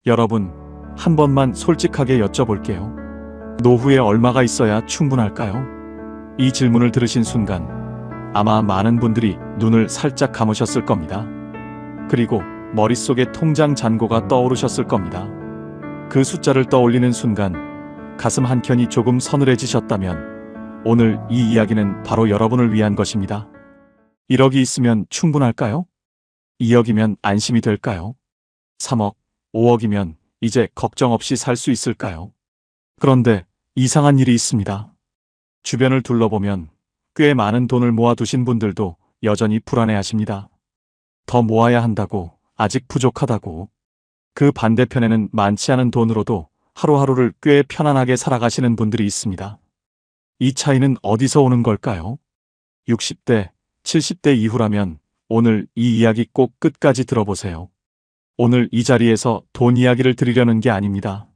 여러분, 한 번만 솔직하게 여쭤볼게요. 노후에 얼마가 있어야 충분할까요? 이 질문을 들으신 순간 아마 많은 분들이 눈을 살짝 감으셨을 겁니다. 그리고 머릿속에 통장 잔고가 떠오르셨을 겁니다. 그 숫자를 떠올리는 순간 가슴 한켠이 조금 서늘해지셨다면 오늘 이 이야기는 바로 여러분을 위한 것입니다. 1억이 있으면 충분할까요? 2억이면 안심이 될까요? 3억, 5억이면 이제 걱정 없이 살 수 있을까요? 그런데 이상한 일이 있습니다. 주변을 둘러보면 꽤 많은 돈을 모아두신 분들도 여전히 불안해하십니다. 더 모아야 한다고, 아직 부족하다고. 그 반대편에는 많지 않은 돈으로도 하루하루를 꽤 편안하게 살아가시는 분들이 있습니다. 이 차이는 어디서 오는 걸까요? 60대, 70대 이후라면 오늘 이 이야기 꼭 끝까지 들어보세요. 오늘 이 자리에서 돈 이야기를 드리려는 게 아닙니다.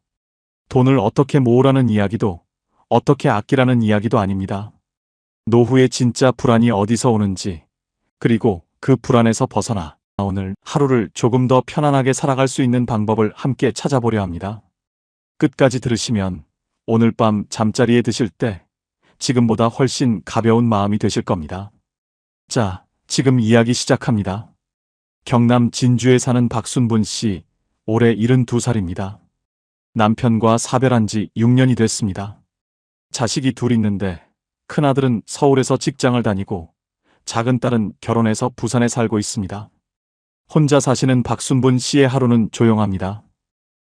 돈을 어떻게 모으라는 이야기도, 어떻게 아끼라는 이야기도 아닙니다. 노후에 진짜 불안이 어디서 오는지, 그리고 그 불안에서 벗어나 오늘 하루를 조금 더 편안하게 살아갈 수 있는 방법을 함께 찾아보려 합니다. 끝까지 들으시면 오늘 밤 잠자리에 드실 때 지금보다 훨씬 가벼운 마음이 되실 겁니다. 자, 지금 이야기 시작합니다. 경남 진주에 사는 박순분 씨, 올해 72살입니다. 남편과 사별한 지 6년이 됐습니다. 자식이 둘 있는데 큰아들은 서울에서 직장을 다니고 작은 딸은 결혼해서 부산에 살고 있습니다. 혼자 사시는 박순분 씨의 하루는 조용합니다.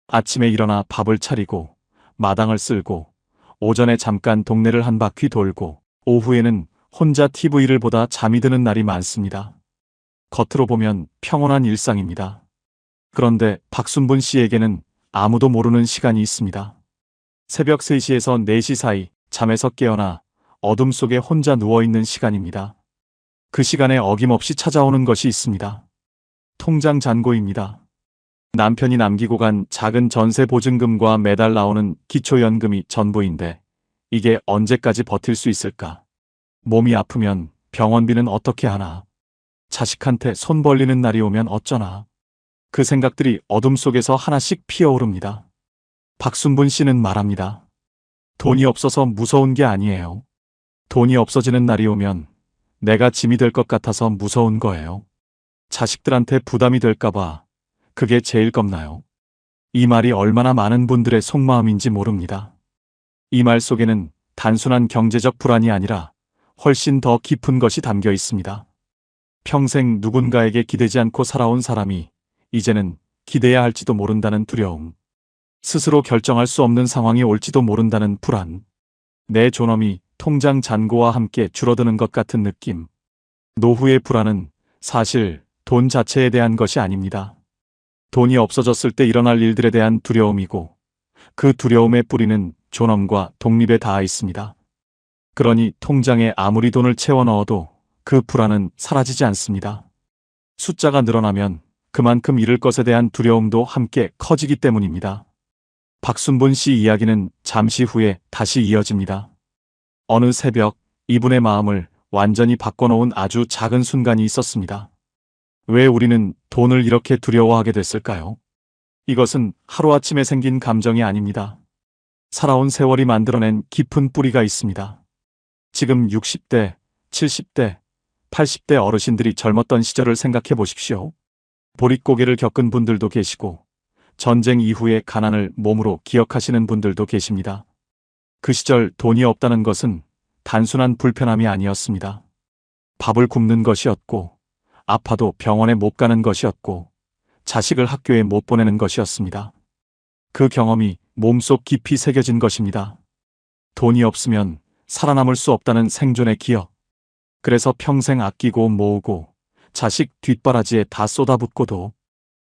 아침에 일어나 밥을 차리고 마당을 쓸고 오전에 잠깐 동네를 한 바퀴 돌고 오후에는 혼자 TV를 보다 잠이 드는 날이 많습니다. 겉으로 보면 평온한 일상입니다. 그런데 박순분 씨에게는 아무도 모르는 시간이 있습니다. 새벽 3시에서 4시 사이 잠에서 깨어나 어둠 속에 혼자 누워있는 시간입니다. 그 시간에 어김없이 찾아오는 것이 있습니다. 통장 잔고입니다. 남편이 남기고 간 작은 전세 보증금과 매달 나오는 기초연금이 전부인데 이게 언제까지 버틸 수 있을까? 몸이 아프면 병원비는 어떻게 하나? 자식한테 손 벌리는 날이 오면 어쩌나? 그 생각들이 어둠 속에서 하나씩 피어오릅니다. 박순분 씨는 말합니다. 돈이 없어서 무서운 게 아니에요. 돈이 없어지는 날이 오면 내가 짐이 될 것 같아서 무서운 거예요. 자식들한테 부담이 될까봐 그게 제일 겁나요. 이 말이 얼마나 많은 분들의 속마음인지 모릅니다. 이 말 속에는 단순한 경제적 불안이 아니라 훨씬 더 깊은 것이 담겨 있습니다. 평생 누군가에게 기대지 않고 살아온 사람이 이제는 기대야 할지도 모른다는 두려움. 스스로 결정할 수 없는 상황이 올지도 모른다는 불안. 내 존엄이 통장 잔고와 함께 줄어드는 것 같은 느낌. 노후의 불안은 사실 돈 자체에 대한 것이 아닙니다. 돈이 없어졌을 때 일어날 일들에 대한 두려움이고 그 두려움의 뿌리는 존엄과 독립에 닿아 있습니다. 그러니 통장에 아무리 돈을 채워 넣어도 그 불안은 사라지지 않습니다. 숫자가 늘어나면 그만큼 잃을 것에 대한 두려움도 함께 커지기 때문입니다. 박순분 씨 이야기는 잠시 후에 다시 이어집니다. 어느 새벽 이분의 마음을 완전히 바꿔놓은 아주 작은 순간이 있었습니다. 왜 우리는 돈을 이렇게 두려워하게 됐을까요? 이것은 하루아침에 생긴 감정이 아닙니다. 살아온 세월이 만들어낸 깊은 뿌리가 있습니다. 지금 60대, 70대, 80대 어르신들이 젊었던 시절을 생각해 보십시오. 보릿고개를 겪은 분들도 계시고 전쟁 이후의 가난을 몸으로 기억하시는 분들도 계십니다. 그 시절 돈이 없다는 것은 단순한 불편함이 아니었습니다. 밥을 굶는 것이었고 아파도 병원에 못 가는 것이었고 자식을 학교에 못 보내는 것이었습니다. 그 경험이 몸속 깊이 새겨진 것입니다. 돈이 없으면 살아남을 수 없다는 생존의 기억. 그래서 평생 아끼고 모으고 자식 뒷바라지에 다 쏟아붓고도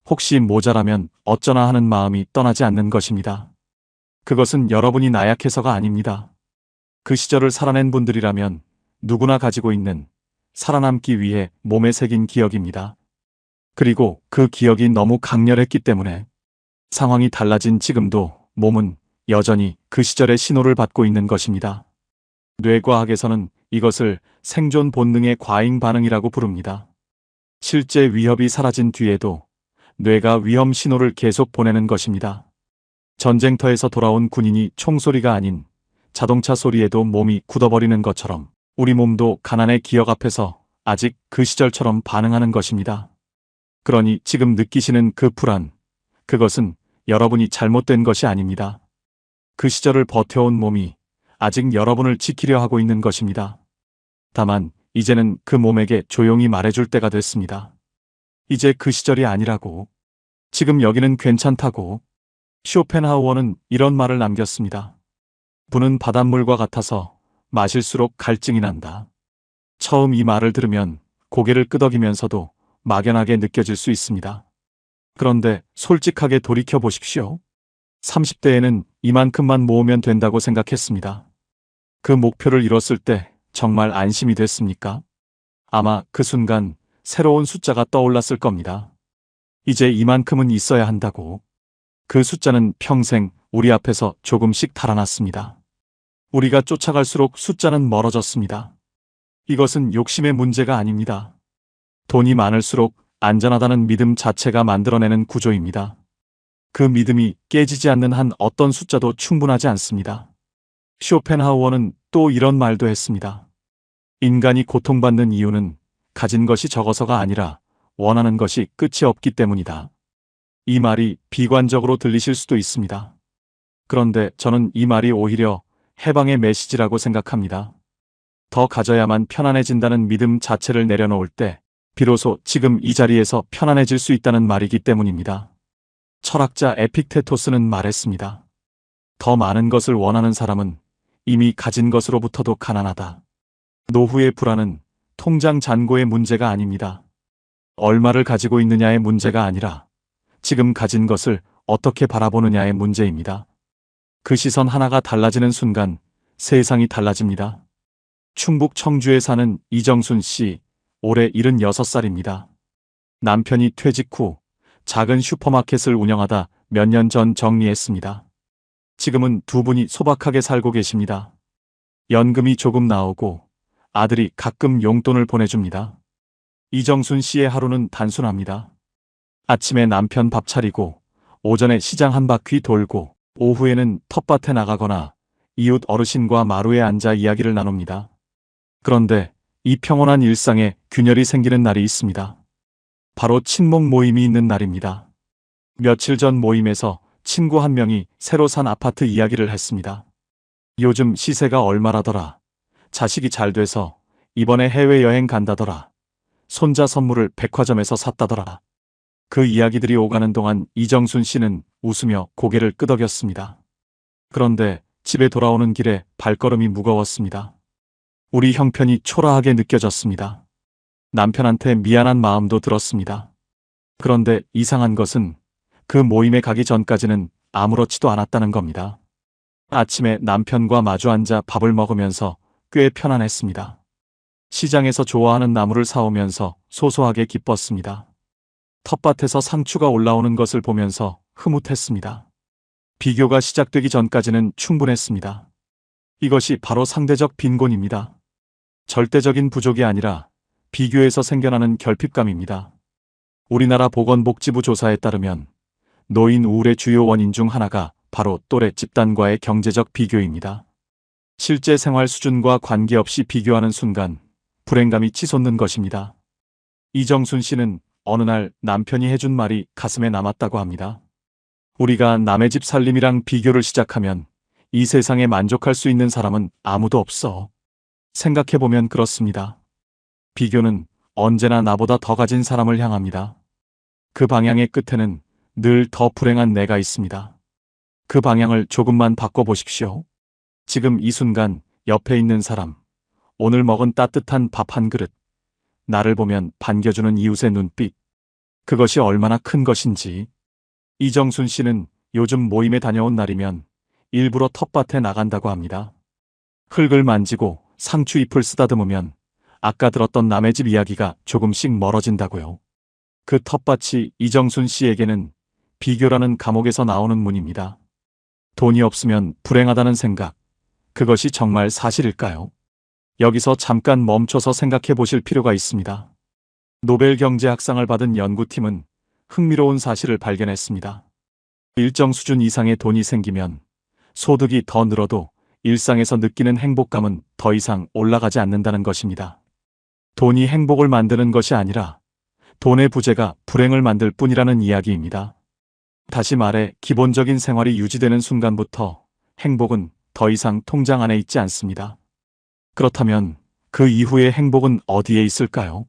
혹시 모자라면 어쩌나 하는 마음이 떠나지 않는 것입니다. 그것은 여러분이 나약해서가 아닙니다. 그 시절을 살아낸 분들이라면 누구나 가지고 있는 살아남기 위해 몸에 새긴 기억입니다. 그리고 그 기억이 너무 강렬했기 때문에 상황이 달라진 지금도 몸은 여전히 그 시절의 신호를 받고 있는 것입니다. 뇌과학에서는 이것을 생존 본능의 과잉 반응이라고 부릅니다. 실제 위협이 사라진 뒤에도 뇌가 위험 신호를 계속 보내는 것입니다. 전쟁터에서 돌아온 군인이 총소리가 아닌 자동차 소리에도 몸이 굳어버리는 것처럼 우리 몸도 가난의 기억 앞에서 아직 그 시절처럼 반응하는 것입니다. 그러니 지금 느끼시는 그 불안, 그것은 여러분이 잘못된 것이 아닙니다. 그 시절을 버텨온 몸이 아직 여러분을 지키려 하고 있는 것입니다. 다만 이제는 그 몸에게 조용히 말해줄 때가 됐습니다. 이제 그 시절이 아니라고. 지금 여기는 괜찮다고. 쇼펜하우어는 이런 말을 남겼습니다. 부는 바닷물과 같아서 마실수록 갈증이 난다. 처음 이 말을 들으면 고개를 끄덕이면서도 막연하게 느껴질 수 있습니다. 그런데 솔직하게 돌이켜 보십시오. 30대에는 이만큼만 모으면 된다고 생각했습니다. 그 목표를 이뤘을 때 정말 안심이 됐습니까? 아마 그 순간 새로운 숫자가 떠올랐을 겁니다. 이제 이만큼은 있어야 한다고. 그 숫자는 평생 우리 앞에서 조금씩 달아났습니다. 우리가 쫓아갈수록 숫자는 멀어졌습니다. 이것은 욕심의 문제가 아닙니다. 돈이 많을수록 안전하다는 믿음 자체가 만들어내는 구조입니다. 그 믿음이 깨지지 않는 한 어떤 숫자도 충분하지 않습니다. 쇼펜하우어는 또 이런 말도 했습니다. 인간이 고통받는 이유는 가진 것이 적어서가 아니라 원하는 것이 끝이 없기 때문이다. 이 말이 비관적으로 들리실 수도 있습니다. 그런데 저는 이 말이 오히려 해방의 메시지라고 생각합니다. 더 가져야만 편안해진다는 믿음 자체를 내려놓을 때 비로소 지금 이 자리에서 편안해질 수 있다는 말이기 때문입니다. 철학자 에픽테토스는 말했습니다. 더 많은 것을 원하는 사람은 이미 가진 것으로부터도 가난하다. 노후의 불안은 통장 잔고의 문제가 아닙니다. 얼마를 가지고 있느냐의 문제가 아니라 지금 가진 것을 어떻게 바라보느냐의 문제입니다. 그 시선 하나가 달라지는 순간 세상이 달라집니다. 충북 청주에 사는 이정순 씨, 올해 76살입니다. 남편이 퇴직 후 작은 슈퍼마켓을 운영하다 몇 년 전 정리했습니다. 지금은 두 분이 소박하게 살고 계십니다. 연금이 조금 나오고 아들이 가끔 용돈을 보내줍니다. 이정순 씨의 하루는 단순합니다. 아침에 남편 밥 차리고 오전에 시장 한 바퀴 돌고 오후에는 텃밭에 나가거나 이웃 어르신과 마루에 앉아 이야기를 나눕니다. 그런데 이 평온한 일상에 균열이 생기는 날이 있습니다. 바로 친목 모임이 있는 날입니다. 며칠 전 모임에서 친구 한 명이 새로 산 아파트 이야기를 했습니다. 요즘 시세가 얼마라더라. 자식이 잘 돼서 이번에 해외여행 간다더라. 손자 선물을 백화점에서 샀다더라. 그 이야기들이 오가는 동안 이정순 씨는 웃으며 고개를 끄덕였습니다. 그런데 집에 돌아오는 길에 발걸음이 무거웠습니다. 우리 형편이 초라하게 느껴졌습니다. 남편한테 미안한 마음도 들었습니다. 그런데 이상한 것은 그 모임에 가기 전까지는 아무렇지도 않았다는 겁니다. 아침에 남편과 마주 앉아 밥을 먹으면서 꽤 편안했습니다. 시장에서 좋아하는 나물을 사오면서 소소하게 기뻤습니다. 텃밭에서 상추가 올라오는 것을 보면서 흐뭇했습니다. 비교가 시작되기 전까지는 충분했습니다. 이것이 바로 상대적 빈곤입니다. 절대적인 부족이 아니라 비교에서 생겨나는 결핍감입니다. 우리나라 보건복지부 조사에 따르면 노인 우울의 주요 원인 중 하나가 바로 또래 집단과의 경제적 비교입니다. 실제 생활 수준과 관계없이 비교하는 순간 불행감이 치솟는 것입니다. 이정순 씨는 어느 날 남편이 해준 말이 가슴에 남았다고 합니다. 우리가 남의 집 살림이랑 비교를 시작하면 이 세상에 만족할 수 있는 사람은 아무도 없어. 생각해보면 그렇습니다. 비교는 언제나 나보다 더 가진 사람을 향합니다. 그 방향의 끝에는 늘 더 불행한 내가 있습니다. 그 방향을 조금만 바꿔보십시오. 지금 이 순간 옆에 있는 사람, 오늘 먹은 따뜻한 밥 한 그릇, 나를 보면 반겨주는 이웃의 눈빛, 그것이 얼마나 큰 것인지. 이정순 씨는 요즘 모임에 다녀온 날이면 일부러 텃밭에 나간다고 합니다. 흙을 만지고 상추 잎을 쓰다듬으면 아까 들었던 남의 집 이야기가 조금씩 멀어진다고요. 그 텃밭이 이정순 씨에게는 비교라는 감옥에서 나오는 문입니다. 돈이 없으면 불행하다는 생각, 그것이 정말 사실일까요? 여기서 잠깐 멈춰서 생각해 보실 필요가 있습니다. 노벨 경제학상을 받은 연구팀은 흥미로운 사실을 발견했습니다. 일정 수준 이상의 돈이 생기면 소득이 더 늘어도 일상에서 느끼는 행복감은 더 이상 올라가지 않는다는 것입니다. 돈이 행복을 만드는 것이 아니라 돈의 부재가 불행을 만들 뿐이라는 이야기입니다. 다시 말해 기본적인 생활이 유지되는 순간부터 행복은 더 이상 통장 안에 있지 않습니다. 그렇다면 그 이후의 행복은 어디에 있을까요?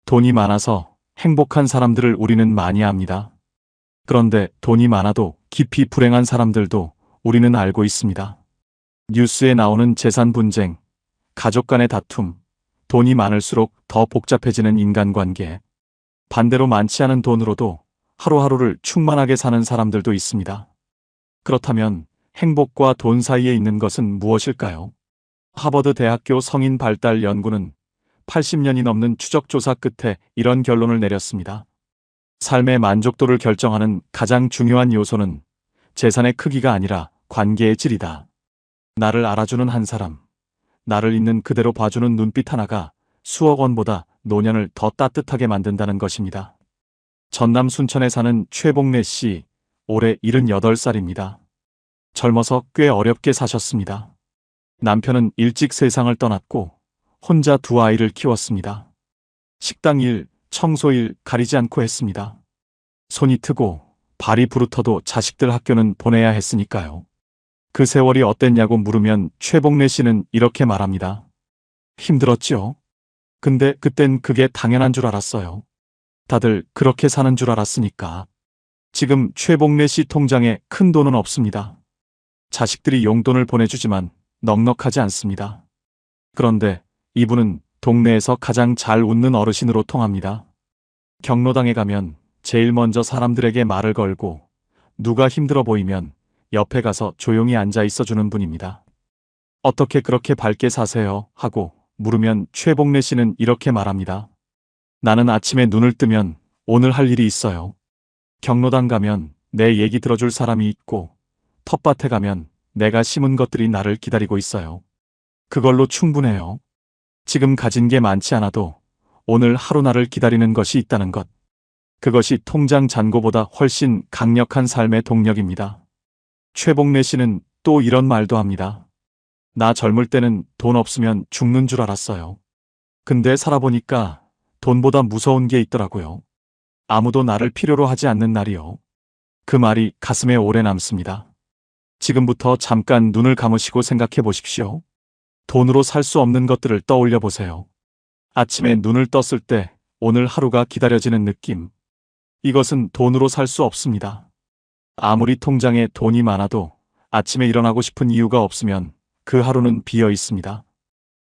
돈이 많아서 행복한 사람들을 우리는 많이 압니다. 그런데 돈이 많아도 깊이 불행한 사람들도 우리는 알고 있습니다. 뉴스에 나오는 재산 분쟁, 가족 간의 다툼, 돈이 많을수록 더 복잡해지는 인간관계. 반대로 많지 않은 돈으로도 하루하루를 충만하게 사는 사람들도 있습니다. 그렇다면 행복과 돈 사이에 있는 것은 무엇일까요? 하버드 대학교 성인 발달 연구는 80년이 넘는 추적조사 끝에 이런 결론을 내렸습니다. 삶의 만족도를 결정하는 가장 중요한 요소는 재산의 크기가 아니라 관계의 질이다. 나를 알아주는 한 사람, 나를 있는 그대로 봐주는 눈빛 하나가 수억 원보다 노년을 더 따뜻하게 만든다는 것입니다. 전남 순천에 사는 최복래 씨, 올해 78살입니다. 젊어서 꽤 어렵게 사셨습니다. 남편은 일찍 세상을 떠났고 혼자 두 아이를 키웠습니다. 식당 일, 청소 일 가리지 않고 했습니다. 손이 트고 발이 부르터도 자식들 학교는 보내야 했으니까요. 그 세월이 어땠냐고 물으면 최복래 씨는 이렇게 말합니다. 힘들었지요. 근데 그땐 그게 당연한 줄 알았어요. 다들 그렇게 사는 줄 알았으니까. 지금 최복래 씨 통장에 큰 돈은 없습니다. 자식들이 용돈을 보내주지만 넉넉하지 않습니다. 그런데 이분은 동네에서 가장 잘 웃는 어르신으로 통합니다. 경로당에 가면 제일 먼저 사람들에게 말을 걸고 누가 힘들어 보이면 옆에 가서 조용히 앉아 있어주는 분입니다. 어떻게 그렇게 밝게 사세요? 하고 물으면 최복래 씨는 이렇게 말합니다. 나는 아침에 눈을 뜨면 오늘 할 일이 있어요. 경로당 가면 내 얘기 들어줄 사람이 있고 텃밭에 가면 내가 심은 것들이 나를 기다리고 있어요. 그걸로 충분해요. 지금 가진 게 많지 않아도 오늘 하루 나를 기다리는 것이 있다는 것. 그것이 통장 잔고보다 훨씬 강력한 삶의 동력입니다. 최복래 씨는 또 이런 말도 합니다. 나 젊을 때는 돈 없으면 죽는 줄 알았어요. 근데 살아보니까 돈보다 무서운 게 있더라고요. 아무도 나를 필요로 하지 않는 날이요. 그 말이 가슴에 오래 남습니다. 지금부터 잠깐 눈을 감으시고 생각해 보십시오. 돈으로 살 수 없는 것들을 떠올려 보세요. 아침에 눈을 떴을 때 오늘 하루가 기다려지는 느낌. 이것은 돈으로 살 수 없습니다. 아무리 통장에 돈이 많아도 아침에 일어나고 싶은 이유가 없으면 그 하루는 비어 있습니다.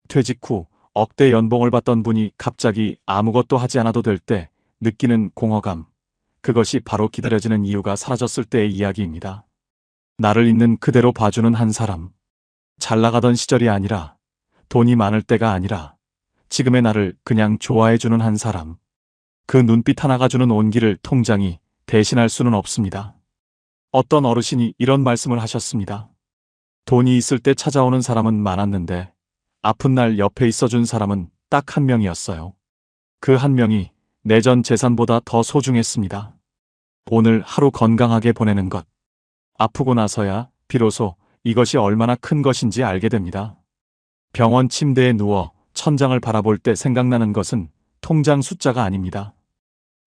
퇴직 후 억대 연봉을 받던 분이 갑자기 아무것도 하지 않아도 될 때 느끼는 공허감. 그것이 바로 기다려지는 이유가 사라졌을 때의 이야기입니다. 나를 있는 그대로 봐주는 한 사람. 잘 나가던 시절이 아니라 돈이 많을 때가 아니라 지금의 나를 그냥 좋아해주는 한 사람. 그 눈빛 하나가 주는 온기를 통장이 대신할 수는 없습니다. 어떤 어르신이 이런 말씀을 하셨습니다. 돈이 있을 때 찾아오는 사람은 많았는데 아픈 날 옆에 있어준 사람은 딱 한 명이었어요. 그 한 명이 내 전 재산보다 더 소중했습니다. 오늘 하루 건강하게 보내는 것. 아프고 나서야 비로소 이것이 얼마나 큰 것인지 알게 됩니다. 병원 침대에 누워 천장을 바라볼 때 생각나는 것은 통장 숫자가 아닙니다.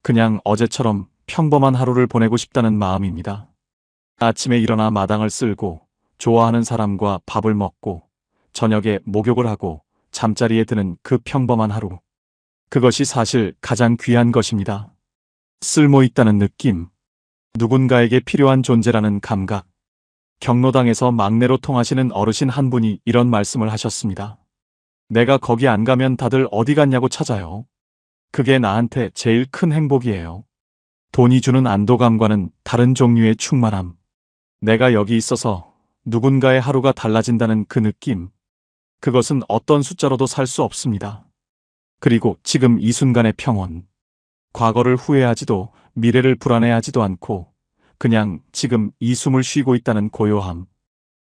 그냥 어제처럼 평범한 하루를 보내고 싶다는 마음입니다. 아침에 일어나 마당을 쓸고 좋아하는 사람과 밥을 먹고 저녁에 목욕을 하고 잠자리에 드는 그 평범한 하루. 그것이 사실 가장 귀한 것입니다. 쓸모 있다는 느낌. 누군가에게 필요한 존재라는 감각. 경로당에서 막내로 통하시는 어르신 한 분이 이런 말씀을 하셨습니다. 내가 거기 안 가면 다들 어디 갔냐고 찾아요. 그게 나한테 제일 큰 행복이에요. 돈이 주는 안도감과는 다른 종류의 충만함. 내가 여기 있어서 누군가의 하루가 달라진다는 그 느낌. 그것은 어떤 숫자로도 살 수 없습니다. 그리고 지금 이 순간의 평온. 과거를 후회하지도 미래를 불안해하지도 않고 그냥 지금 이 숨을 쉬고 있다는 고요함.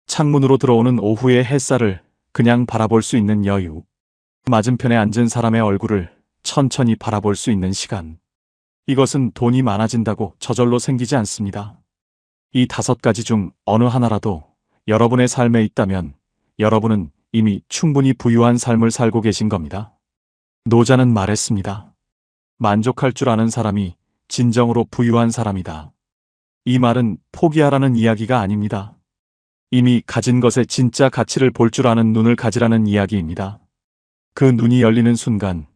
창문으로 들어오는 오후의 햇살을 그냥 바라볼 수 있는 여유. 맞은편에 앉은 사람의 얼굴을 천천히 바라볼 수 있는 시간. 이것은 돈이 많아진다고 저절로 생기지 않습니다. 이 5가지 중 어느 하나라도 여러분의 삶에 있다면 여러분은 이미 충분히 부유한 삶을 살고 계신 겁니다. 노자는 말했습니다. 만족할 줄 아는 사람이 진정으로 부유한 사람이다. 이 말은 포기하라는 이야기가 아닙니다. 이미 가진 것의 진짜 가치를 볼 줄 아는 눈을 가지라는 이야기입니다. 그 눈이 열리는 순간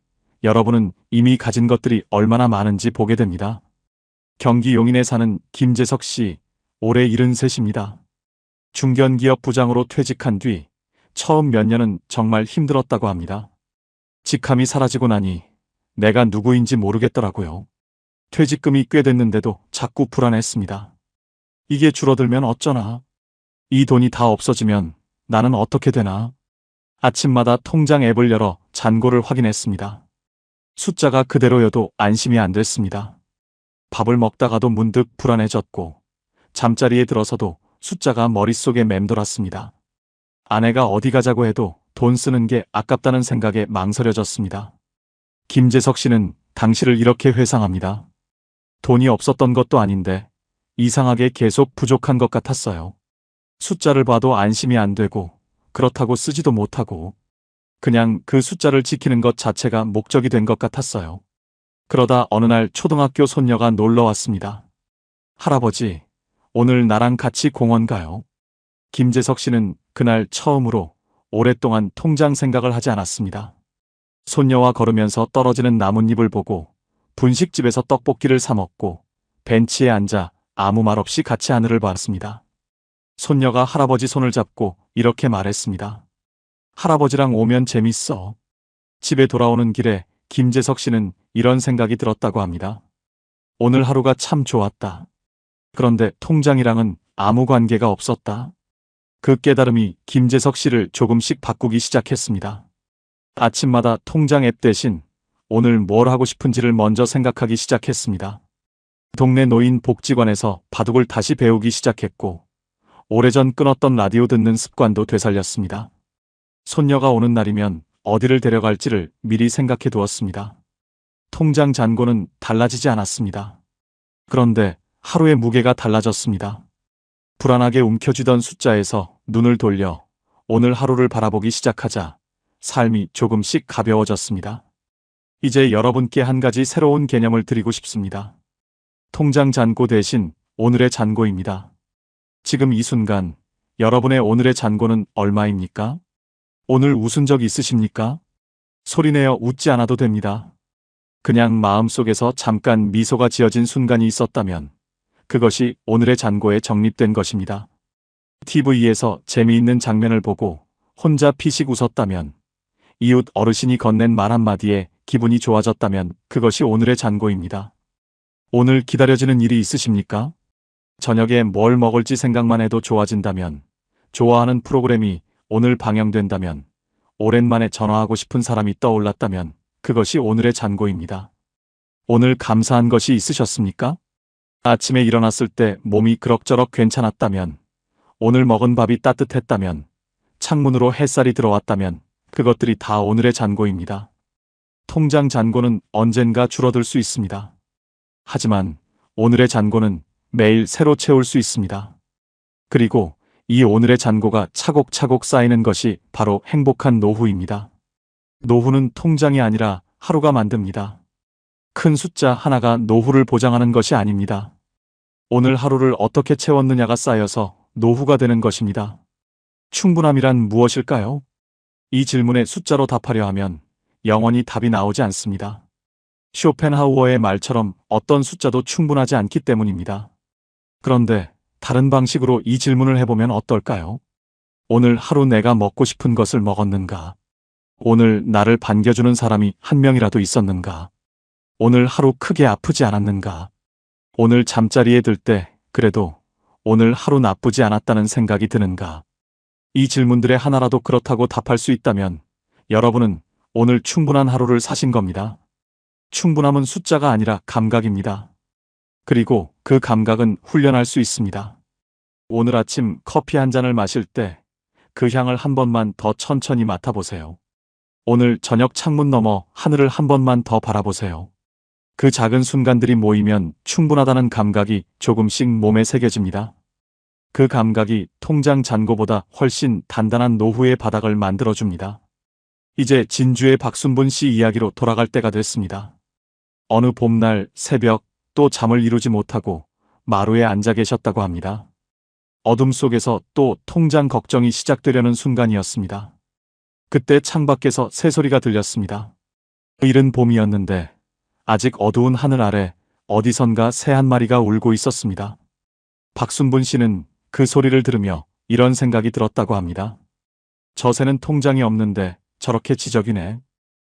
여러분은 이미 가진 것들이 얼마나 많은지 보게 됩니다. 경기 용인에 사는 김재석 씨, 올해 73입니다. 중견기업 부장으로 퇴직한 뒤 처음 몇 년은 정말 힘들었다고 합니다. 직함이 사라지고 나니 내가 누구인지 모르겠더라고요. 퇴직금이 꽤 됐는데도 자꾸 불안했습니다. 이게 줄어들면 어쩌나? 이 돈이 다 없어지면 나는 어떻게 되나? 아침마다 통장 앱을 열어 잔고를 확인했습니다. 숫자가 그대로여도 안심이 안 됐습니다. 밥을 먹다가도 문득 불안해졌고 잠자리에 들어서도 숫자가 머릿속에 맴돌았습니다. 아내가 어디 가자고 해도 돈 쓰는 게 아깝다는 생각에 망설여졌습니다. 김재석 씨는 당시를 이렇게 회상합니다. 돈이 없었던 것도 아닌데 이상하게 계속 부족한 것 같았어요. 숫자를 봐도 안심이 안 되고 그렇다고 쓰지도 못하고 그냥 그 숫자를 지키는 것 자체가 목적이 된 것 같았어요. 그러다 어느 날 초등학교 손녀가 놀러 왔습니다. 할아버지, 오늘 나랑 같이 공원 가요. 김재석 씨는 그날 처음으로 오랫동안 통장 생각을 하지 않았습니다. 손녀와 걸으면서 떨어지는 나뭇잎을 보고 분식집에서 떡볶이를 사 먹고 벤치에 앉아 아무 말 없이 같이 하늘을 봤습니다. 손녀가 할아버지 손을 잡고 이렇게 말했습니다. 할아버지랑 오면 재밌어. 집에 돌아오는 길에 김재석 씨는 이런 생각이 들었다고 합니다. 오늘 하루가 참 좋았다. 그런데 통장이랑은 아무 관계가 없었다. 그 깨달음이 김재석 씨를 조금씩 바꾸기 시작했습니다. 아침마다 통장 앱 대신 오늘 뭘 하고 싶은지를 먼저 생각하기 시작했습니다. 동네 노인 복지관에서 바둑을 다시 배우기 시작했고 오래전 끊었던 라디오 듣는 습관도 되살렸습니다. 손녀가 오는 날이면 어디를 데려갈지를 미리 생각해 두었습니다. 통장 잔고는 달라지지 않았습니다. 그런데 하루의 무게가 달라졌습니다. 불안하게 움켜쥐던 숫자에서 눈을 돌려 오늘 하루를 바라보기 시작하자 삶이 조금씩 가벼워졌습니다. 이제 여러분께 한 가지 새로운 개념을 드리고 싶습니다. 통장 잔고 대신 오늘의 잔고입니다. 지금 이 순간 여러분의 오늘의 잔고는 얼마입니까? 오늘 웃은 적 있으십니까? 소리내어 웃지 않아도 됩니다. 그냥 마음속에서 잠깐 미소가 지어진 순간이 있었다면 그것이 오늘의 잔고에 적립된 것입니다. TV에서 재미있는 장면을 보고 혼자 피식 웃었다면, 이웃 어르신이 건넨 말 한마디에 기분이 좋아졌다면 그것이 오늘의 잔고입니다. 오늘 기다려지는 일이 있으십니까? 저녁에 뭘 먹을지 생각만 해도 좋아진다면, 좋아하는 프로그램이 오늘 방영된다면, 오랜만에 전화하고 싶은 사람이 떠올랐다면 그것이 오늘의 잔고입니다. 오늘 감사한 것이 있으셨습니까? 아침에 일어났을 때 몸이 그럭저럭 괜찮았다면, 오늘 먹은 밥이 따뜻했다면, 창문으로 햇살이 들어왔다면 그것들이 다 오늘의 잔고입니다. 통장 잔고는 언젠가 줄어들 수 있습니다. 하지만 오늘의 잔고는 매일 새로 채울 수 있습니다. 그리고 이 오늘의 잔고가 차곡차곡 쌓이는 것이 바로 행복한 노후입니다. 노후는 통장이 아니라 하루가 만듭니다. 큰 숫자 하나가 노후를 보장하는 것이 아닙니다. 오늘 하루를 어떻게 채웠느냐가 쌓여서 노후가 되는 것입니다. 충분함이란 무엇일까요? 이 질문에 숫자로 답하려 하면 영원히 답이 나오지 않습니다. 쇼펜하우어의 말처럼 어떤 숫자도 충분하지 않기 때문입니다. 그런데 다른 방식으로 이 질문을 해보면 어떨까요? 오늘 하루 내가 먹고 싶은 것을 먹었는가? 오늘 나를 반겨주는 사람이 한 명이라도 있었는가? 오늘 하루 크게 아프지 않았는가? 오늘 잠자리에 들 때 그래도 오늘 하루 나쁘지 않았다는 생각이 드는가? 이 질문들의 하나라도 그렇다고 답할 수 있다면 여러분은 오늘 충분한 하루를 사신 겁니다. 충분함은 숫자가 아니라 감각입니다. 그리고 그 감각은 훈련할 수 있습니다. 오늘 아침 커피 한 잔을 마실 때 그 향을 한 번만 더 천천히 맡아보세요. 오늘 저녁 창문 너머 하늘을 한 번만 더 바라보세요. 그 작은 순간들이 모이면 충분하다는 감각이 조금씩 몸에 새겨집니다. 그 감각이 통장 잔고보다 훨씬 단단한 노후의 바닥을 만들어줍니다. 이제 진주의 박순분 씨 이야기로 돌아갈 때가 됐습니다. 어느 봄날 새벽 또 잠을 이루지 못하고 마루에 앉아 계셨다고 합니다. 어둠 속에서 또 통장 걱정이 시작되려는 순간이었습니다. 그때 창밖에서 새소리가 들렸습니다. 이른 봄이었는데 아직 어두운 하늘 아래 어디선가 새 한 마리가 울고 있었습니다. 박순분 씨는 그 소리를 들으며 이런 생각이 들었다고 합니다. 저 새는 통장이 없는데 저렇게 지저귀네.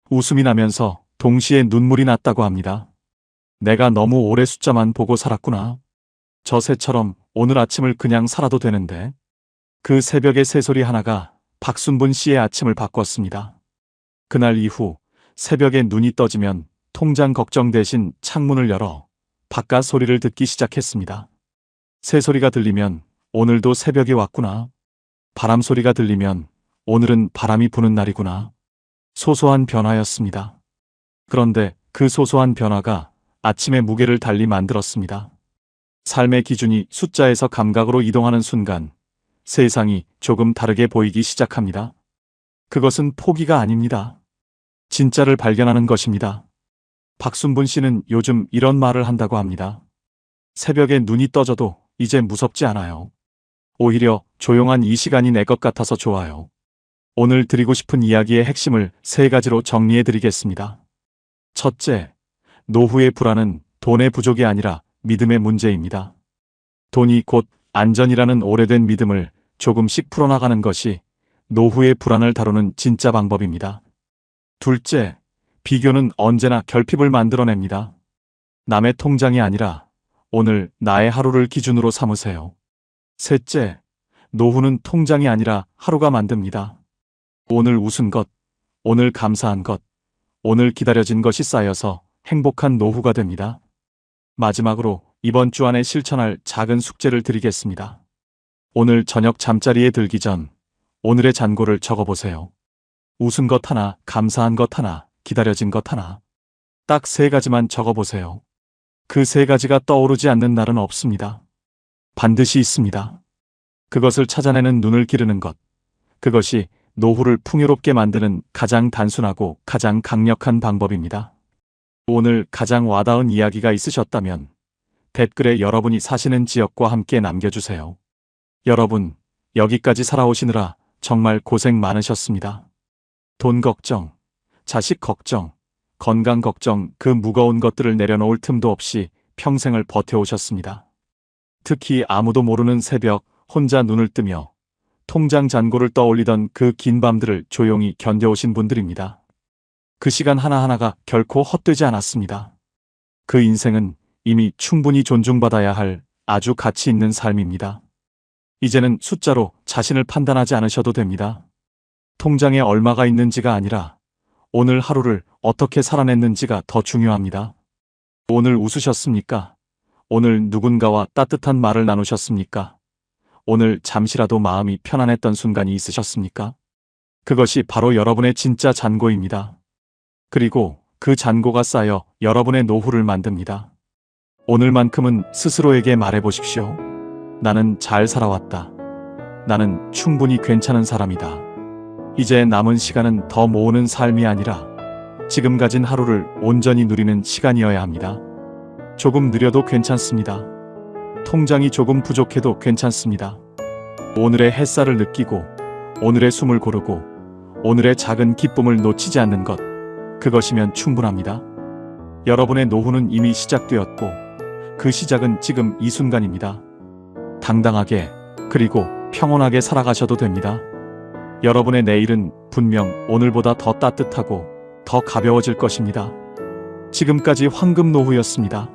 웃음이 나면서 동시에 눈물이 났다고 합니다. 내가 너무 오래 숫자만 보고 살았구나. 저 새처럼 오늘 아침을 그냥 살아도 되는데. 그 새벽의 새소리 하나가 박순분 씨의 아침을 바꿨습니다. 그날 이후 새벽에 눈이 떠지면 통장 걱정 대신 창문을 열어 바깥 소리를 듣기 시작했습니다. 새소리가 들리면 오늘도 새벽이 왔구나. 바람 소리가 들리면 오늘은 바람이 부는 날이구나. 소소한 변화였습니다. 그런데 그 소소한 변화가 아침의 무게를 달리 만들었습니다. 삶의 기준이 숫자에서 감각으로 이동하는 순간 세상이 조금 다르게 보이기 시작합니다. 그것은 포기가 아닙니다. 진짜를 발견하는 것입니다. 박순분 씨는 요즘 이런 말을 한다고 합니다. 새벽에 눈이 떠져도 이제 무섭지 않아요. 오히려 조용한 이 시간이 내 것 같아서 좋아요. 오늘 드리고 싶은 이야기의 핵심을 3가지로 정리해 드리겠습니다. 첫째, 노후의 불안은 돈의 부족이 아니라 믿음의 문제입니다. 돈이 곧 안전이라는 오래된 믿음을 조금씩 풀어나가는 것이 노후의 불안을 다루는 진짜 방법입니다. 둘째, 비교는 언제나 결핍을 만들어냅니다. 남의 통장이 아니라 오늘 나의 하루를 기준으로 삼으세요. 셋째, 노후는 통장이 아니라 하루가 만듭니다. 오늘 웃은 것, 오늘 감사한 것, 오늘 기다려진 것이 쌓여서 행복한 노후가 됩니다. 마지막으로 이번 주 안에 실천할 작은 숙제를 드리겠습니다. 오늘 저녁 잠자리에 들기 전 오늘의 잔고를 적어보세요. 웃은 것 하나, 감사한 것 하나, 기다려진 것 하나. 딱 3가지만 적어보세요. 그 3가지가 떠오르지 않는 날은 없습니다. 반드시 있습니다. 그것을 찾아내는 눈을 기르는 것. 그것이 노후를 풍요롭게 만드는 가장 단순하고 가장 강력한 방법입니다. 오늘 가장 와닿은 이야기가 있으셨다면 댓글에 여러분이 사시는 지역과 함께 남겨주세요. 여러분, 여기까지 살아오시느라 정말 고생 많으셨습니다. 돈 걱정, 자식 걱정, 건강 걱정, 그 무거운 것들을 내려놓을 틈도 없이 평생을 버텨오셨습니다. 특히 아무도 모르는 새벽 혼자 눈을 뜨며 통장 잔고를 떠올리던 그 긴 밤들을 조용히 견뎌오신 분들입니다. 그 시간 하나하나가 결코 헛되지 않았습니다. 그 인생은 이미 충분히 존중받아야 할 아주 가치 있는 삶입니다. 이제는 숫자로 자신을 판단하지 않으셔도 됩니다. 통장에 얼마가 있는지가 아니라 오늘 하루를 어떻게 살아냈는지가 더 중요합니다. 오늘 웃으셨습니까? 오늘 누군가와 따뜻한 말을 나누셨습니까? 오늘 잠시라도 마음이 편안했던 순간이 있으셨습니까? 그것이 바로 여러분의 진짜 잔고입니다. 그리고 그 잔고가 쌓여 여러분의 노후를 만듭니다. 오늘만큼은 스스로에게 말해보십시오. 나는 잘 살아왔다. 나는 충분히 괜찮은 사람이다. 이제 남은 시간은 더 모으는 삶이 아니라 지금 가진 하루를 온전히 누리는 시간이어야 합니다. 조금 느려도 괜찮습니다. 통장이 조금 부족해도 괜찮습니다. 오늘의 햇살을 느끼고 오늘의 숨을 고르고 오늘의 작은 기쁨을 놓치지 않는 것, 그것이면 충분합니다. 여러분의 노후는 이미 시작되었고 그 시작은 지금 이 순간입니다. 당당하게 그리고 평온하게 살아가셔도 됩니다. 여러분의 내일은 분명 오늘보다 더 따뜻하고 더 가벼워질 것입니다. 지금까지 황금 노후였습니다.